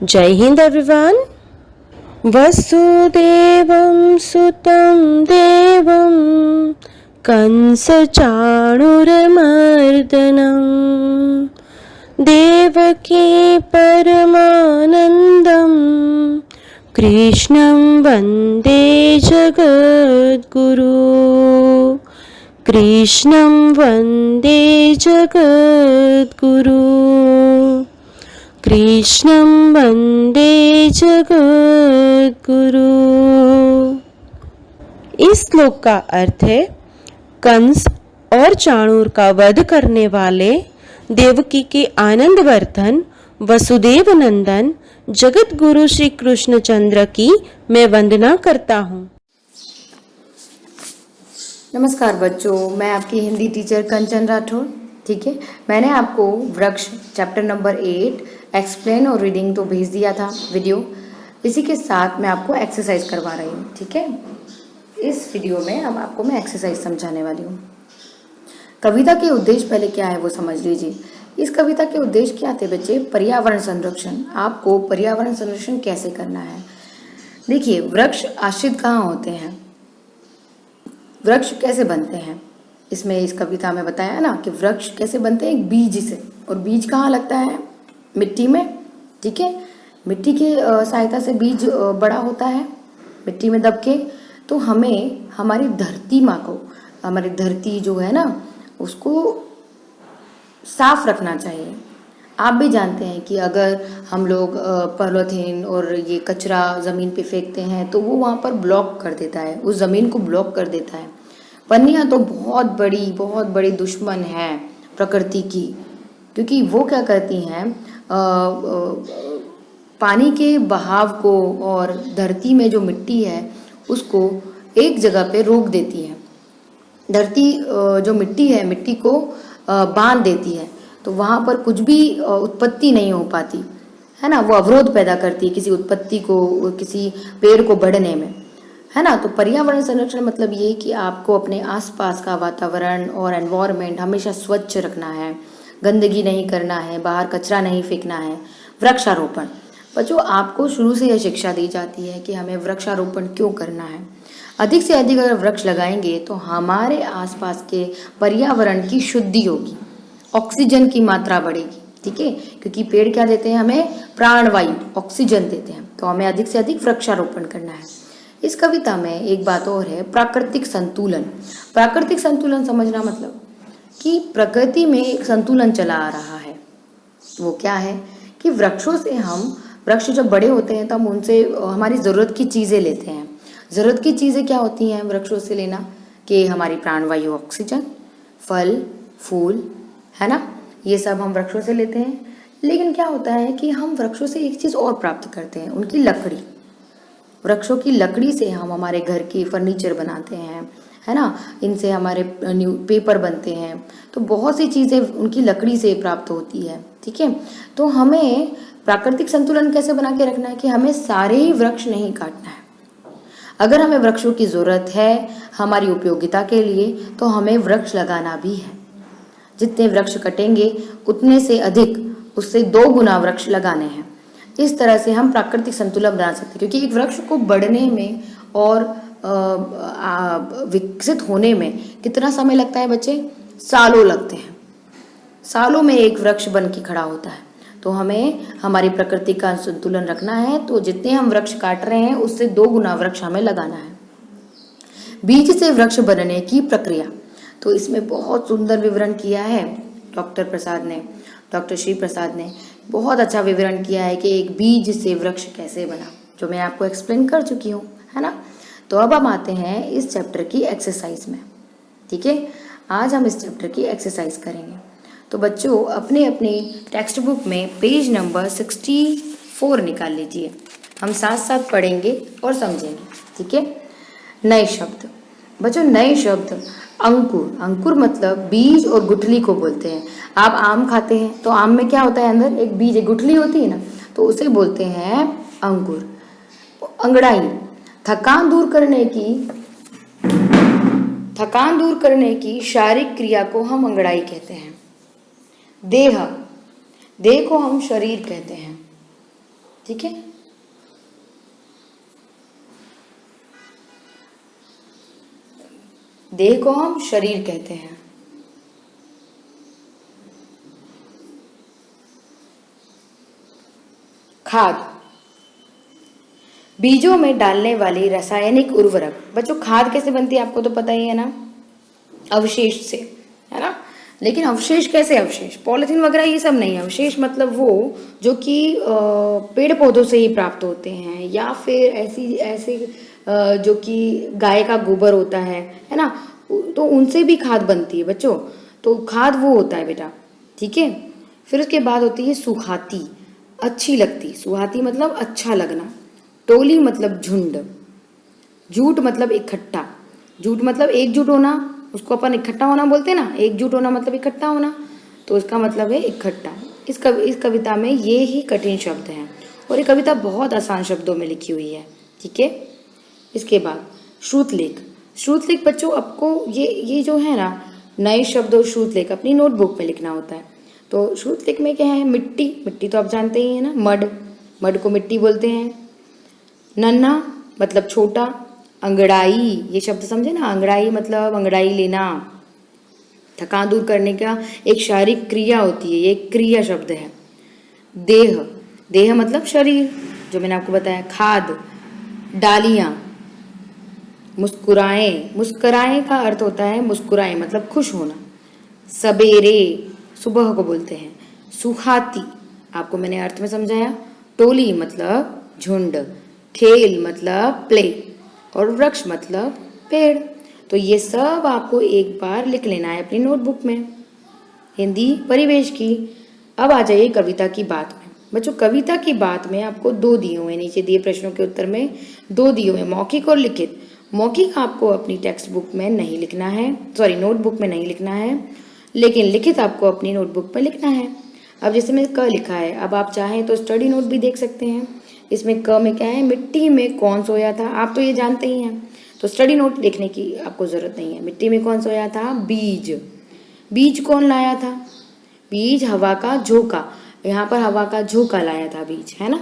जय हिंद एवरीवन। वसुदेवं सुतं देवं कंसचाणूरमर्दनं देवकी परमानन्दं कृष्णं वन्दे जगद्गुरु। कृष्णं वन्दे जगद्गुरु। कृष्णं वन्दे जगद्गुरु। इस श्लोक का अर्थ है कंस और चाणूर का वध करने वाले देवकी के आनंदवर्धन वसुदेव नंदन जगत गुरु श्री कृष्ण चंद्र की मैं वंदना करता हूँ। नमस्कार बच्चों, मैं आपकी हिंदी टीचर कंचन राठौर। ठीक है, मैंने आपको वृक्ष चैप्टर नंबर 8 एक्सप्लेन और रीडिंग तो भेज दिया था वीडियो। इसी के साथ मैं आपको एक्सरसाइज करवा रही हूँ। ठीक है, इस वीडियो में अब आपको मैं एक्सरसाइज समझाने वाली हूँ। कविता के उद्देश्य पहले क्या है वो समझ लीजिए। इस कविता के उद्देश्य क्या थे बच्चे? पर्यावरण संरक्षण। आपको पर्यावरण संरक्षण कैसे करना है? देखिए, वृक्ष आश्रित कहाँ होते हैं, वृक्ष कैसे बनते हैं, इसमें इस कविता में बताया ना कि वृक्ष कैसे बनते हैं, एक बीज से। और बीज कहाँ लगता है? मिट्टी में। ठीक है, मिट्टी की सहायता से बीज बड़ा होता है मिट्टी में दब के। तो हमें हमारी धरती माँ को, हमारी धरती जो है ना, उसको साफ रखना चाहिए। आप भी जानते हैं कि अगर हम लोग पॉलीथीन और ये कचरा ज़मीन पे फेंकते हैं तो वो वहाँ पर ब्लॉक कर देता है, उस ज़मीन को ब्लॉक कर देता है। पन्नियाँ तो बहुत बड़ी दुश्मन है प्रकृति की, क्योंकि वो क्या करती हैं, पानी के बहाव को और धरती में जो मिट्टी है उसको एक जगह पे रोक देती है। धरती जो मिट्टी है, मिट्टी को बांध देती है, तो वहाँ पर कुछ भी उत्पत्ति नहीं हो पाती है ना। वो अवरोध पैदा करती है किसी उत्पत्ति को, किसी पेड़ को बढ़ने में, है ना। तो पर्यावरण संरक्षण मतलब ये कि आपको अपने आसपास का वातावरण और एनवायरनमेंट हमेशा स्वच्छ रखना है, गंदगी नहीं करना है, बाहर कचरा नहीं फेंकना है। वृक्षारोपण बच्चों, आपको शुरू से यह शिक्षा दी जाती है कि हमें वृक्षारोपण क्यों करना है। अधिक से अधिक अगर वृक्ष लगाएंगे तो हमारे आसपास के पर्यावरण की शुद्धि होगी, ऑक्सीजन की मात्रा बढ़ेगी। ठीक है, क्योंकि पेड़ क्या देते हैं हमें? प्राणवायु, ऑक्सीजन देते हैं। तो हमें अधिक से अधिक वृक्षारोपण करना है। इस कविता में एक बात और है, प्राकृतिक संतुलन। प्राकृतिक संतुलन समझना मतलब कि प्रकृति में एक संतुलन चला आ रहा है। वो क्या है कि वृक्षों से हम, वृक्ष जब बड़े होते हैं तो हम उनसे हमारी ज़रूरत की चीज़ें लेते हैं। ज़रूरत की चीज़ें क्या होती हैं वृक्षों से लेना? कि हमारी प्राणवायु, ऑक्सीजन, फल फूल, है ना, ये सब हम वृक्षों से लेते हैं। लेकिन क्या होता है कि हम वृक्षों से एक चीज़ और प्राप्त करते हैं, उनकी लकड़ी। वृक्षों की लकड़ी से हम हमारे घर की फर्नीचर बनाते हैं, है ना, इनसे हमारे न्यू पेपर बनते हैं। तो बहुत सी चीज़ें उनकी लकड़ी से प्राप्त होती है। ठीक है, तो हमें प्राकृतिक संतुलन कैसे बना के रखना है कि हमें सारे ही वृक्ष नहीं काटना है। अगर हमें वृक्षों की ज़रूरत है हमारी उपयोगिता के लिए तो हमें वृक्ष लगाना भी है। जितने वृक्ष कटेंगे उतने से अधिक, उससे 2 गुना वृक्ष लगाने हैं। इस तरह से हम प्राकृतिक संतुलन बना सकते हैं, क्योंकि एक वृक्ष को बढ़ने में और विकसित होने में कितना समय लगता है बच्चे? सालों लगते हैं। सालों में एक वृक्ष बन के खड़ा होता है। तो हमें हमारी प्रकृति का संतुलन रखना है, तो जितने हम वृक्ष काट रहे हैं उससे 2 गुना वृक्ष हमें लगाना है। बीज से वृक्ष बनने की प्रक्रिया, तो इसमें बहुत सुंदर विवरण किया है डॉक्टर श्री प्रसाद ने बहुत अच्छा विवरण किया है कि एक बीज से वृक्ष कैसे बना, जो मैं आपको एक्सप्लेन कर चुकी हूँ, है ना। तो अब हम आते हैं इस चैप्टर की एक्सरसाइज में। ठीक है, आज हम इस चैप्टर की एक्सरसाइज करेंगे। तो बच्चों अपने अपने टेक्स्ट बुक में पेज नंबर 64 निकाल लीजिए। हम साथ साथ पढ़ेंगे और समझेंगे। ठीक है, नए शब्द बच्चों, नए शब्द अंकुर। अंकुर मतलब बीज और गुठली को बोलते हैं। आप आम खाते हैं तो आम में क्या होता है? अंदर एक बीज, एक गुठली होती है ना, तो उसे बोलते हैं अंकुर। अंगड़ाई, थकान दूर करने की शारीरिक क्रिया को हम अंगड़ाई कहते हैं। देह को हम शरीर कहते हैं। ठीक है। देह को हम शरीर कहते हैं। खाद, बीजों में डालने वाली रासायनिक उर्वरक। बच्चों खाद कैसे बनती है आपको तो पता ही है ना, अवशेष से, है ना। लेकिन अवशेष कैसे अवशेष, पॉलिथीन वगैरह ये सब नहीं। अवशेष मतलब वो जो कि पेड़ पौधों से ही प्राप्त होते हैं, या फिर ऐसे जो कि गाय का गोबर होता है ना, तो उनसे भी खाद बनती है बच्चों। तो खाद वो होता है बेटा, ठीक है। फिर उसके बाद होती है सुहाती, अच्छी लगती। सुहाती मतलब अच्छा लगना। टोली मतलब झुंड। जूट मतलब इकट्ठा। जूट मतलब एकजुट होना, उसको अपन इकट्ठा होना बोलते हैं ना। एकजुट होना मतलब इकट्ठा होना, तो इसका मतलब है इकट्ठा। इस कविता में ये ही कठिन शब्द हैं, और ये कविता बहुत आसान शब्दों में लिखी हुई है, ठीक है। इसके बाद श्रुतलेख। श्रुतलेख बच्चों आपको ये जो है ना नए शब्द और श्रुतलेख अपनी नोटबुक में लिखना होता है। तो श्रुतलेख में क्या है, मिट्टी। मिट्टी तो आप जानते ही है ना, मड। मड को मिट्टी बोलते हैं। नन्हा मतलब छोटा। अंगड़ाई, ये शब्द समझे ना, अंगड़ाई मतलब अंगड़ाई लेना, थकान दूर करने का एक शारीरिक क्रिया होती है, ये एक क्रिया शब्द है। देह, देह मतलब शरीर, जो मैंने आपको बताया। खाद, डालियां। मुस्कुराएं, मुस्कुराएं का अर्थ होता है मुस्कुराएं मतलब खुश होना। सबेरे, सुबह को बोलते हैं। सुहाती, आपको मैंने अर्थ में समझाया। टोली मतलब झुंड। खेल मतलब प्ले, और वृक्ष मतलब पेड़। तो ये सब आपको एक बार लिख लेना है अपनी नोटबुक में, हिंदी परिवेश की। अब आ जाइए कविता की बात में। बच्चों कविता की बात में आपको 2 दिए हुए, नीचे दिए प्रश्नों के उत्तर में 2 दिए हुए, मौखिक और लिखित। मौखिक आपको अपनी टेक्स्ट बुक में नहीं लिखना है, सॉरी नोटबुक में नहीं लिखना है, लेकिन लिखित आपको अपनी नोटबुक में लिखना है। अब जैसे मैं क लिखा है, अब आप चाहें तो स्टडी नोट भी देख सकते हैं। इसमें क में क्या है, मिट्टी में कौन सोया था, आप तो ये जानते ही हैं, तो स्टडी नोट लिखने की आपको ज़रूरत नहीं है। मिट्टी में कौन सोया था, बीज। बीज कौन लाया था, बीज हवा का झोंका। यहाँ पर हवा का झोंका लाया था बीज, है ना।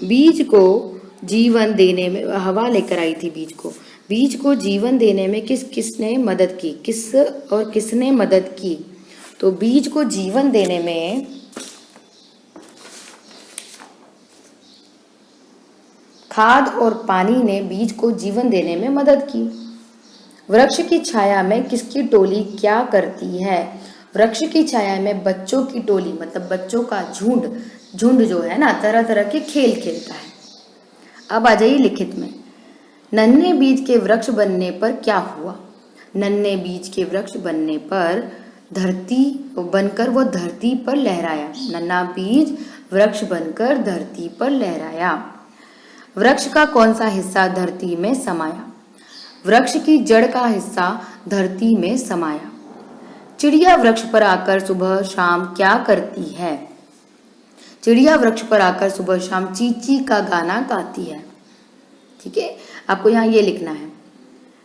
बीज को जीवन देने में हवा लेकर आई थी बीज को। बीज को जीवन देने में किसने मदद की, किसने मदद की। तो बीज को जीवन देने में खाद और पानी ने बीज को जीवन देने में मदद की। वृक्ष की छाया में किसकी टोली क्या करती है। वृक्ष की छाया में बच्चों की टोली मतलब बच्चों का झुंड जो है ना, तरह तरह के खेल खेलता है। अब आ जाइए लिखित में। नन्हे बीज के वृक्ष बनने पर क्या हुआ। नन्हे बीज के वृक्ष बनने पर धरती बनकर वो धरती पर लहराया। नन्हा बीज वृक्ष बनकर धरती पर लहराया। वृक्ष का कौन सा हिस्सा धरती में समाया। वृक्ष की जड़ का हिस्सा धरती में समाया। चिड़िया वृक्ष पर आकर सुबह शाम क्या करती है। चिड़िया वृक्ष पर आकर सुबह शाम चींची का गाना गाती है। ठीक है, आपको यहाँ ये लिखना है।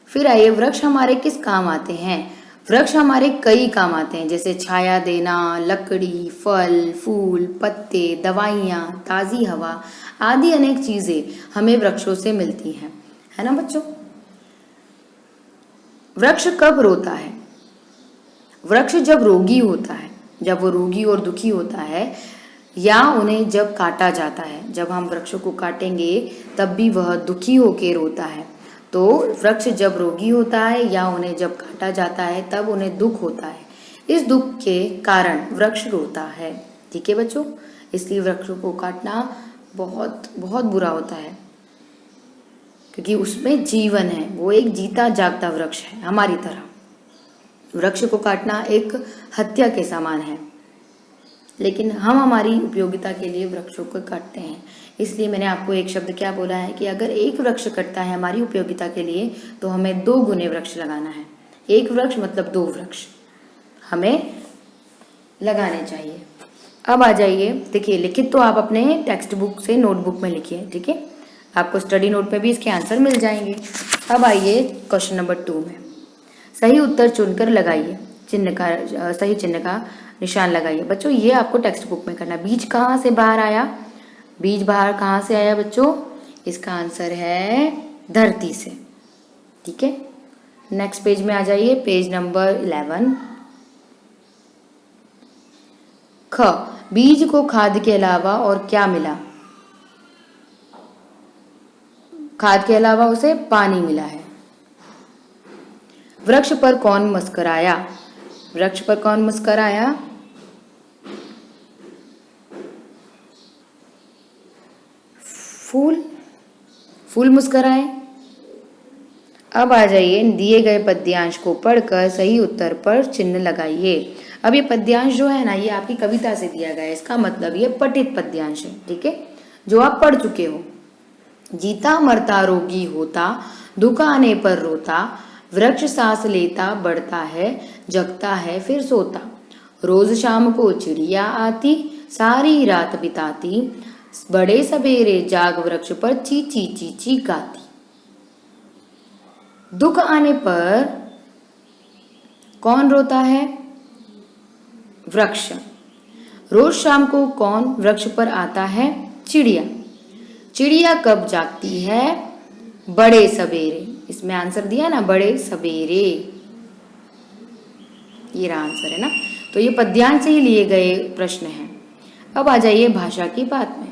फिर आइए, वृक्ष हमारे किस काम आते हैं। वृक्ष हमारे कई काम आते हैं, जैसे छाया देना, लकड़ी, फल, फूल, पत्ते, दवाइयाँ, ताज़ी हवा आदि अनेक चीज़ें हमें वृक्षों से मिलती हैं, है ना बच्चों। वृक्ष कब रोता है। वृक्ष जब रोगी होता है, जब वो रोगी और दुखी होता है, या उन्हें जब काटा जाता है। जब हम वृक्षों को काटेंगे तब भी वह दुखी होकर रोता है। तो वृक्ष जब रोगी होता है या उन्हें जब काटा जाता है तब उन्हें दुख होता है। इस दुख के कारण वृक्ष रोता है। ठीक है बच्चों, इसलिए वृक्षों को काटना बहुत बहुत बुरा होता है, क्योंकि उसमें जीवन है, वो एक जीता जागता वृक्ष है हमारी तरह। वृक्ष को काटना एक हत्या के समान है, लेकिन हम हमारी उपयोगिता के लिए वृक्षों को काटते हैं। इसलिए मैंने आपको एक शब्द क्या बोला है कि अगर एक वृक्ष कटता है हमारी उपयोगिता के लिए, तो हमें 2 गुने वृक्ष लगाना है। एक वृक्ष मतलब 2 वृक्ष हमें लगाने चाहिए। अब आ जाइए, देखिए लिखित तो आप अपने टेक्स्ट बुक से नोटबुक में लिखिए, ठीक है। आपको स्टडी नोट में भी इसके आंसर मिल जाएंगे। अब आइए क्वेश्चन नंबर 2 में, सही उत्तर चुनकर लगाइए। चिन्ह का सही चिन्ह का निशान लगाइए। बच्चों ये आपको टेक्स्ट बुक में करना। बीज कहाँ से बाहर आया? बीज बाहर कहाँ से आया बच्चों? इसका आंसर है धरती से। ठीक है, नेक्स्ट पेज में आ जाइए, पेज नंबर 11। ख, बीज को खाद के अलावा और क्या मिला? खाद के अलावा उसे पानी मिला है। वृक्ष पर कौन मुस्कुराया? वृक्ष पर कौन मुस्कुराया? फूल, फूल मुस्कुराए। अब आ जाइए, दिए गए पद्यांश को पढ़कर सही उत्तर पर चिन्ह लगाइए। अब ये पद्यांश जो है ना, ये आपकी कविता से दिया गया है, इसका मतलब ये पठित पद्यांश है। ठीक है, जो आप पढ़ चुके हो। जीता मरता रोगी होता, दुख आने पर रोता, वृक्ष सांस लेता बढ़ता है, जगता है फिर सोता। रोज शाम को चिड़िया आती, सारी रात बिताती, बड़े सवेरे जाग वृक्ष पर ची ची ची ची गाती। दुख आने पर कौन रोता है? वृक्ष। रोज शाम को कौन वृक्ष पर आता है? चिड़िया। चिड़िया कब जागती है? बड़े सवेरे। इसमें आंसर दिया ना, बड़े सवेरे, ये रहा आंसर है ना। तो ये पद्यांश से ही लिए गए प्रश्न हैं। अब आ जाइए भाषा की बात में।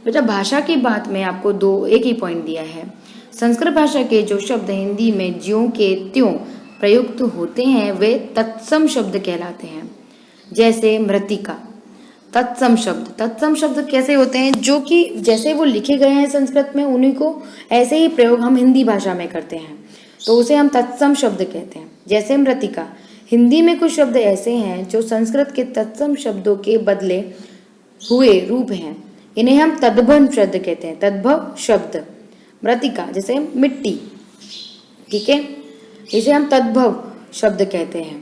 बेटा भाषा की बात में आपको एक ही पॉइंट दिया है। संस्कृत भाषा के जो शब्द हिंदी में ज्यों के त्यों प्रयुक्त होते हैं वे तत्सम शब्द कहलाते हैं। जैसे मृतिका, तत्सम शब्द कैसे होते हैं? जो कि जैसे वो लिखे गए हैं संस्कृत में, उन्हीं को ऐसे ही प्रयोग हम हिंदी भाषा में करते हैं, तो उसे हम तत्सम शब्द कहते हैं। जैसे मृतिका, हिंदी में कुछ शब्द ऐसे हैं जो संस्कृत के तत्सम शब्दों के बदले हुए रूप हैं, इन्हें हम तद्भव शब्द कहते हैं। तद्भव शब्द, मृतिका जैसे मिट्टी, ठीक है, इसे हम तद्भव शब्द कहते हैं।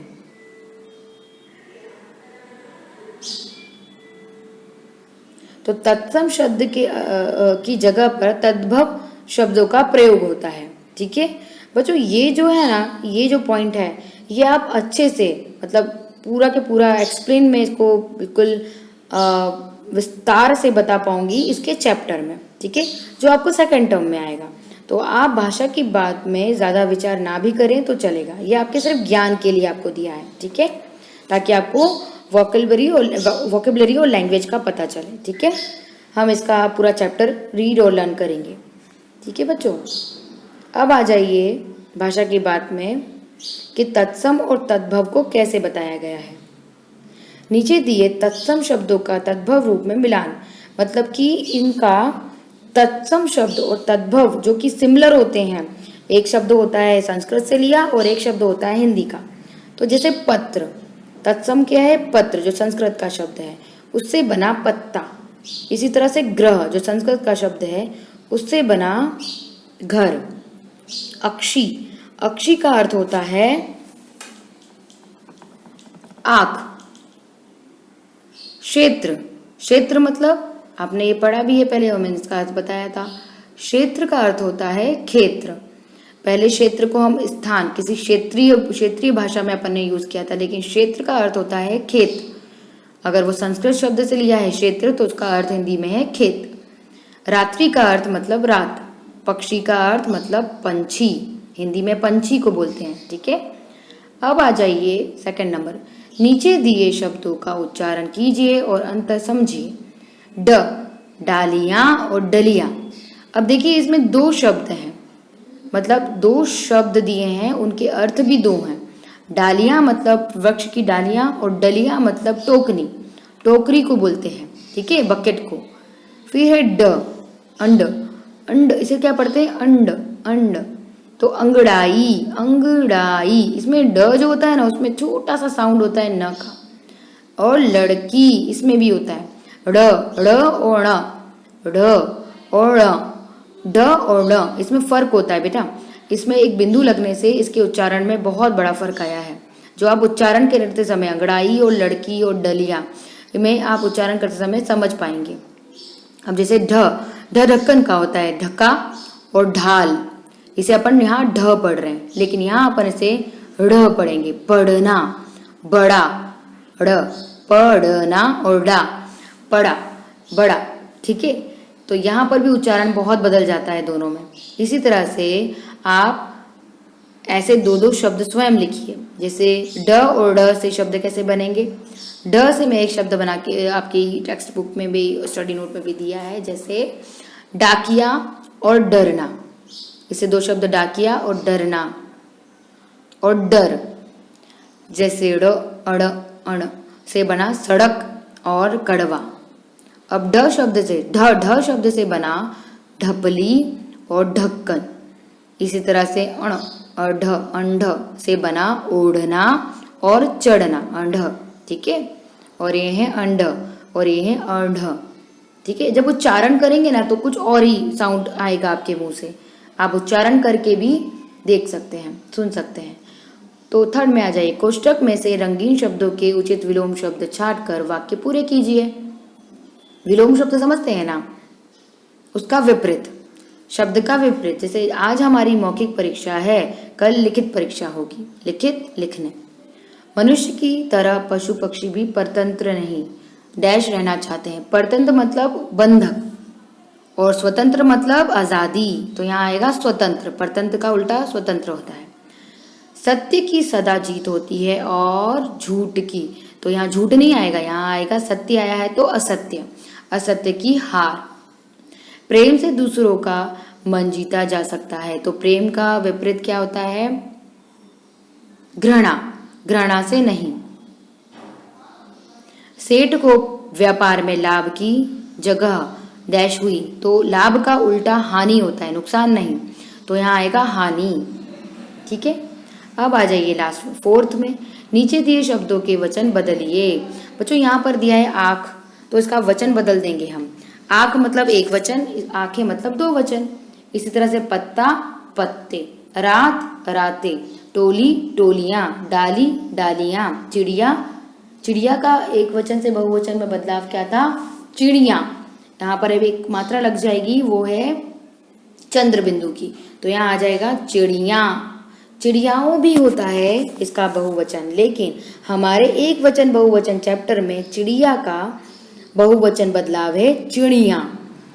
तो तत्सम शब्द की जगह पर तद्भव शब्दों का प्रयोग होता है। ठीक है बच्चों, ये जो है ना, ये जो पॉइंट है, ये आप अच्छे से मतलब पूरा के पूरा एक्सप्लेन में इसको बिल्कुल विस्तार से बता पाऊंगी इसके चैप्टर में। ठीक है, जो आपको सेकंड टर्म में आएगा। तो आप भाषा की बात में ज़्यादा विचार ना भी करें तो चलेगा, ये आपके सिर्फ ज्ञान के लिए आपको दिया है। ठीक है, ताकि आपको वोकेबलरी और लैंग्वेज का पता चले। ठीक है, हम इसका पूरा चैप्टर रीड और लर्न करेंगे। ठीक है बच्चों, अब आ जाइए भाषा की बात में कि तत्सम और तद्भव को कैसे बताया गया है। नीचे दिए तत्सम शब्दों का तद्भव रूप में मिलान, मतलब कि इनका तत्सम शब्द और तद्भव जो कि सिमिलर होते हैं, एक शब्द होता है संस्कृत से लिया और एक शब्द होता है हिंदी का। तो जैसे पत्र, तत्सम क्या है? पत्र, जो संस्कृत का शब्द है, उससे बना पत्ता। इसी तरह से ग्रह, जो संस्कृत का शब्द है, उससे बना घर। अक्षी, अक्षी का अर्थ होता है आँख। क्षेत्र, क्षेत्र मतलब आपने ये पढ़ा भी है पहले और मैंने इसका अर्थ बताया था। क्षेत्र का अर्थ होता है क्षेत्र। पहले क्षेत्र को हम स्थान, किसी क्षेत्रीय भाषा में अपन ने यूज किया था, लेकिन क्षेत्र का अर्थ होता है खेत। अगर वो संस्कृत शब्द से लिया है क्षेत्र, तो उसका अर्थ हिंदी में है खेत। रात्रि का अर्थ मतलब रात। पक्षी का अर्थ मतलब पंछी, हिंदी में पंछी को बोलते हैं। ठीक है, अब आ जाइए सेकंड नंबर। नीचे दिए शब्दों का उच्चारण कीजिए और अंतर समझिए। ड, डालियां और डलियां। अब देखिए इसमें दो शब्द हैं, मतलब दो शब्द दिए हैं, उनके अर्थ भी दो हैं। डालियां मतलब वृक्ष की डालियां और डलियां मतलब टोकनी, टोकरी को बोलते हैं। ठीक है, बकेट को। फिर है ड, अंड, अंड इसे क्या पढ़ते हैं? अंड, अंड। तो अंगड़ाई, अंगड़ाई, इसमें ड जो होता है ना, उसमें छोटा सा साउंड होता है न का। और लड़की, इसमें भी होता है ड, ड़ और ण, ढ और ण, ड और ण, इसमें फर्क होता है बेटा। इसमें एक बिंदु लगने से इसके उच्चारण में बहुत बड़ा फर्क आया है, जो आप उच्चारण करते समय अंगड़ाई और लड़की और डलिया में आप उच्चारण करते समय समझ पाएंगे। अब जैसे ढ, ढ ढक्कन का होता है, ढका और ढाल, इसे अपन यहाँ ढ पढ़ रहे हैं, लेकिन यहाँ अपन इसे ड़ पढ़ेंगे, पढ़ना, बड़ा, ड़, पढ़ना और डा, पड़ा, बड़ा। ठीक है, तो यहाँ पर भी उच्चारण बहुत बदल जाता है दोनों में। इसी तरह से आप ऐसे दो दो शब्द स्वयं लिखिए। जैसे ड और ड से शब्द कैसे बनेंगे, ड से मैं एक शब्द बना के आपकी टेक्स्ट बुक में भी, स्टडी नोट में भी दिया है, जैसे डाकिया और डरना। इसे दो शब्द डाकिया और डरना और डर। जैसे ड़ अड़ अण से बना सड़क और कड़वा। अब ढ शब्द से ढ शब्द से बना ढपली और ढक्कन। इसी तरह से अण अढ़ अंध से बना ओढ़ना और चढ़ना, अंध। ठीक है, और ये है अंड और ये है अंध। ठीक है, जब उच्चारण करेंगे ना तो कुछ और ही साउंड आएगा आपके मुंह से, आप उच्चारण करके भी देख सकते हैं, सुन सकते हैं। तो थर्ड में आ जाइए, कोष्टक में से रंगीन शब्दों के उचित विलोम शब्द छांट कर वाक्य पूरे कीजिए। विलोम शब्द समझते हैं ना, उसका विपरीत, शब्द का विपरीत। जैसे आज हमारी मौखिक परीक्षा है, कल लिखित परीक्षा होगी, लिखित लिखने। मनुष्य की तरह पशु पक्षी भी परतंत्र नहीं डैश रहना चाहते हैं। परतंत्र मतलब बंधक और स्वतंत्र मतलब आजादी। तो यहाँ आएगा स्वतंत्र, परतंत्र का उल्टा स्वतंत्र होता है। सत्य की सदा जीत होती है और झूठ की, तो यहाँ झूठ नहीं आएगा, यहाँ आएगा सत्य आया है तो असत्य, असत्य की हार। प्रेम से दूसरों का मन जीता जा सकता है, तो प्रेम का विपरीत क्या होता है, घृणा, घृणा से नहीं। सेठ को व्यापार में लाभ की जगह डैश हुई, तो लाभ का उल्टा हानि होता है, नुकसान नहीं, तो यहाँ आएगा हानि। ठीक है, अब आ जाइए लास्ट फोर्थ में, नीचे दिए शब्दों के वचन बदलिए। बच्चों यहाँ पर दिया है आँख, तो इसका वचन बदल देंगे हम। आँख मतलब एक वचन, आंखें मतलब दो वचन। इसी तरह से पत्ता पत्ते, रात रातें, टोली टोलियां, डाली डालियां, चिड़िया चिड़िया का एक वचन से बहुवचन में बदलाव क्या था, चिड़िया। यहाँ पर अब एक मात्रा लग जाएगी, वो है चंद्र बिंदु की, तो यहाँ आ जाएगा चिड़िया। चिड़ियाओं भी होता है इसका बहुवचन, लेकिन हमारे एक वचन बहुवचन चैप्टर में चिड़िया का बहुवचन बदलाव है चिड़िया।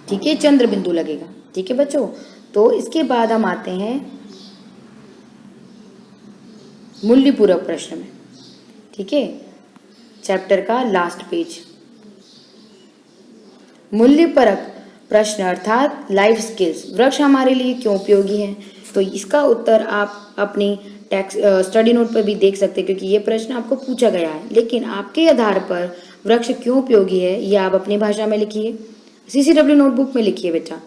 ठीक है, चंद्र बिंदु लगेगा। ठीक है बच्चों, तो इसके बाद हम आते हैं मूल्य पूरक प्रश्न में। ठीक है, चैप्टर का लास्ट पेज, मूल्य परक प्रश्न अर्थात लाइफ स्किल्स। वृक्ष हमारे लिए क्यों उपयोगी है, तो इसका उत्तर आप अपनी स्टडी नोट पर भी देख सकते हैं, क्योंकि ये प्रश्न आपको पूछा गया है। लेकिन आपके आधार पर वृक्ष क्यों उपयोगी है ये आप अपनी भाषा में लिखिए, CCW नोटबुक में लिखिए बेटा।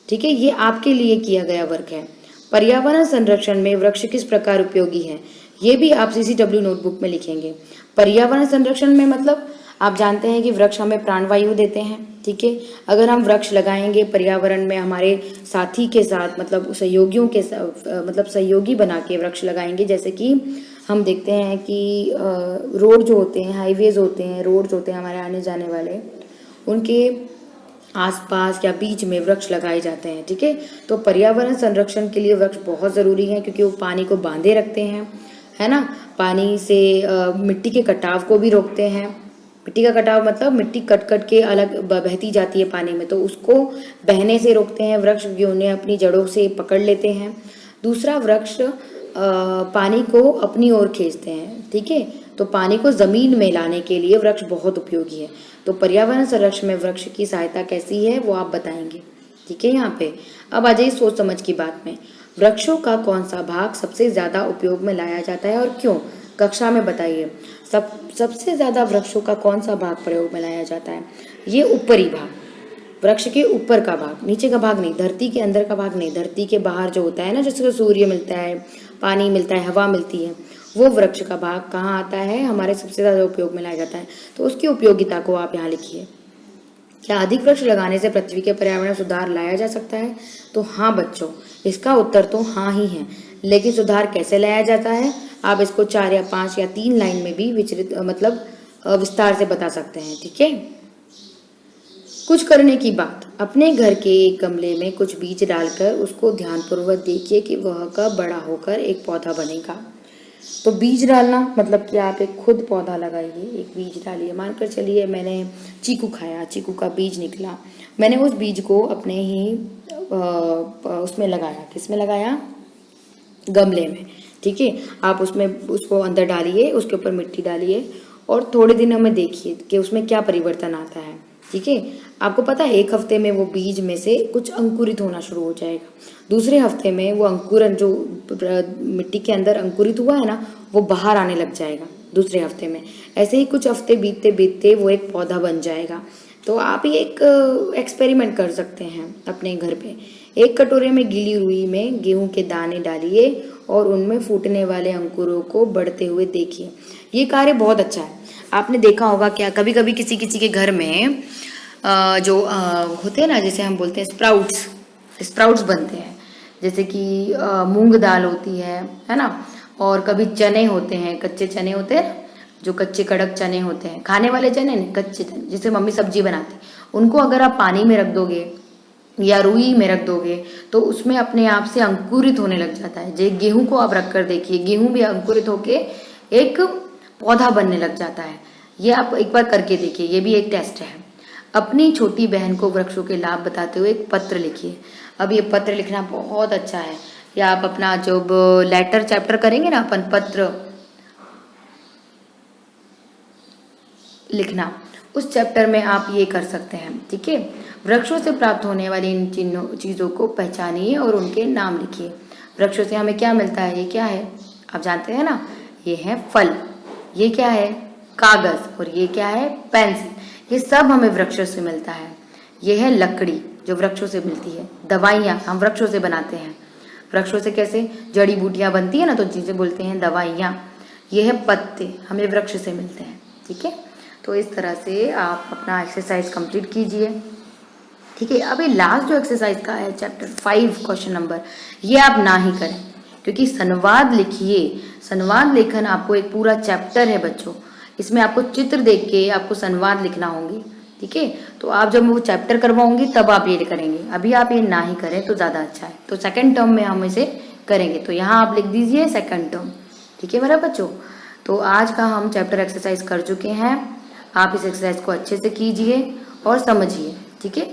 ठीक है, ये आपके लिए किया गया वर्क है। पर्यावरण संरक्षण में वृक्ष किस प्रकार उपयोगी है, ये भी आप CCW नोटबुक में लिखेंगे। पर्यावरण संरक्षण में मतलब आप जानते हैं कि वृक्ष हमें प्राणवायु देते हैं। ठीक है, अगर हम वृक्ष लगाएंगे पर्यावरण में, हमारे साथी के साथ मतलब सहयोगियों के मतलब सहयोगी बना के वृक्ष लगाएंगे। जैसे कि हम देखते हैं कि रोड जो होते हैं, हाईवेज होते हैं, रोड्स होते हैं हमारे आने जाने वाले, उनके आसपास या बीच में वृक्ष लगाए जाते हैं। ठीक है, तो पर्यावरण संरक्षण के लिए वृक्ष बहुत ज़रूरी है, क्योंकि वो पानी को बांधे रखते हैं, है ना। पानी से मिट्टी के कटाव को भी रोकते हैं। मिट्टी का कटाव मतलब मिट्टी कट कट के अलग बहती जाती है पानी में, तो उसको बहने से रोकते हैं वृक्ष, जो उन्हें अपनी जड़ों से पकड़ लेते हैं। दूसरा, वृक्ष पानी को अपनी ओर खींचते हैं। ठीक है, तो पानी को ज़मीन में लाने के लिए वृक्ष बहुत उपयोगी है। तो पर्यावरण संरक्षण में वृक्ष की सहायता कैसी है वो आप बताएंगे। ठीक है, यहाँ पे अब आ जाइए सोच समझ की बात में। वृक्षों का कौन सा भाग सबसे ज़्यादा उपयोग में लाया जाता है और क्यों, कक्षा में बताइए। सबसे ज़्यादा वृक्षों का कौन सा भाग प्रयोग में लाया जाता है, ये ऊपरी भाग, वृक्ष के ऊपर का भाग, नीचे का भाग नहीं, धरती के अंदर का भाग नहीं, धरती के बाहर जो होता है ना, जिसको सूर्य मिलता है, पानी मिलता है, हवा मिलती है, वो वृक्ष का भाग कहाँ आता है, हमारे सबसे ज़्यादा उपयोग में लाया जाता है। तो उसकी उपयोगिता को आप यहाँ लिखिए। क्या अधिक वृक्ष लगाने से पृथ्वी के पर्यावरण में सुधार लाया जा सकता है, तो हाँ बच्चों, इसका उत्तर तो हाँ ही है। लेकिन सुधार कैसे लाया जाता है, आप इसको 4 या 5 या 3 लाइन में भी विस्तार से बता सकते हैं। ठीक है, कुछ करने की बात, अपने घर के एक गमले में कुछ बीज डालकर उसको ध्यानपूर्वक देखिए कि वह कब बड़ा होकर एक पौधा बनेगा। तो बीज डालना मतलब कि आप एक खुद पौधा लगाइए, एक बीज डालिए। मानकर चलिए मैंने चीकू खाया, चीकू का बीज निकला, मैंने उस बीज को अपने ही उसमें लगाया। किसमें लगाया? गमले में। ठीक है, आप उसमें उसको अंदर डालिए, उसके ऊपर मिट्टी डालिए और थोड़े दिनों में देखिए कि उसमें क्या परिवर्तन आता है। ठीक है, आपको पता है 1 हफ्ते में वो बीज में से कुछ अंकुरित होना शुरू हो जाएगा। दूसरे हफ्ते में वो अंकुरन जो मिट्टी के अंदर अंकुरित हुआ है ना, वो बाहर आने लग जाएगा दूसरे हफ्ते में। ऐसे ही कुछ हफ्ते बीतते बीतते वो एक पौधा बन जाएगा। तो आप ही एक एक्सपेरिमेंट कर सकते हैं अपने घर पे। एक कटोरे में गीली रुई में गेहूं के दाने डालिए और उनमें फूटने वाले अंकुरों को बढ़ते हुए देखिए। ये कार्य बहुत अच्छा है। आपने देखा होगा क्या, कभी कभी किसी किसी के घर में जो होते हैं ना, जैसे हम बोलते हैं स्प्राउट्स बनते हैं। जैसे कि मूंग दाल होती है ना, और कभी चने होते हैं, कच्चे चने होते हैं, जो कच्चे कड़क चने होते हैं, खाने वाले चने नहीं, कच्चे चने जिसे मम्मी सब्जी बनाती है। उनको अगर आप पानी में रख दोगे या रुई में रख दोगे तो उसमें अपने आप से अंकुरित होने लग जाता है। जो गेहूं को आप रख कर देखिए, गेहूं भी अंकुरित होके एक पौधा बनने लग जाता है। ये आप एक बार करके देखिए, ये भी एक टेस्ट है। अपनी छोटी बहन को वृक्षों के लाभ बताते हुए एक पत्र लिखिए। अब ये पत्र लिखना बहुत अच्छा है। या आप अपना जब लेटर चैप्टर करेंगे ना, अपन पत्र लिखना, उस चैप्टर में आप ये कर सकते हैं। ठीक है, वृक्षों से प्राप्त होने वाली इन चीज़ों को पहचानिए और उनके नाम लिखिए। वृक्षों से हमें क्या मिलता है? ये क्या है आप जानते हैं ना? ये है फल। ये क्या है? कागज। और ये क्या है? पेंसिल। ये सब हमें वृक्षों से मिलता है। ये है लकड़ी जो वृक्षों से मिलती है। दवाइयाँ हम वृक्षों से बनाते हैं। वृक्षों से कैसे जड़ी बूटियाँ बनती है ना, तो जिसे बोलते हैं दवाइयाँ। ये है पत्ते, हमें वृक्ष से मिलते हैं। ठीक है, तो इस तरह से आप अपना एक्सरसाइज कंप्लीट कीजिए। ठीक है, अब ये लास्ट जो एक्सरसाइज का है चैप्टर 5 क्वेश्चन नंबर, ये आप ना ही करें, क्योंकि संवाद लिखिए। संवाद लेखन आपको एक पूरा चैप्टर है बच्चों, इसमें आपको चित्र देख के आपको संवाद लिखना होंगे। ठीक है, तो आप जब वो चैप्टर करवाऊंगी तब आप ये करेंगे, अभी आप ये ना ही करें तो ज़्यादा अच्छा है। तो सेकंड टर्म में हम इसे करेंगे, तो यहाँ आप लिख दीजिए सेकंड टर्म। ठीक है मेरा बच्चों, तो आज का हम चैप्टर एक्सरसाइज कर चुके हैं। आप इस एक्सरसाइज को अच्छे से कीजिए और समझिए। ठीक है,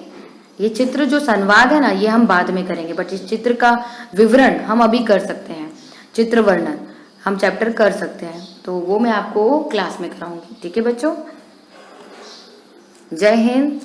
ये चित्र जो संवाद है ना, ये हम बाद में करेंगे, बट इस चित्र का विवरण हम अभी कर सकते हैं। चित्र वर्णन हम चैप्टर कर सकते हैं, तो वो मैं आपको क्लास में कराऊंगी। ठीक है बच्चों, जय हिंद।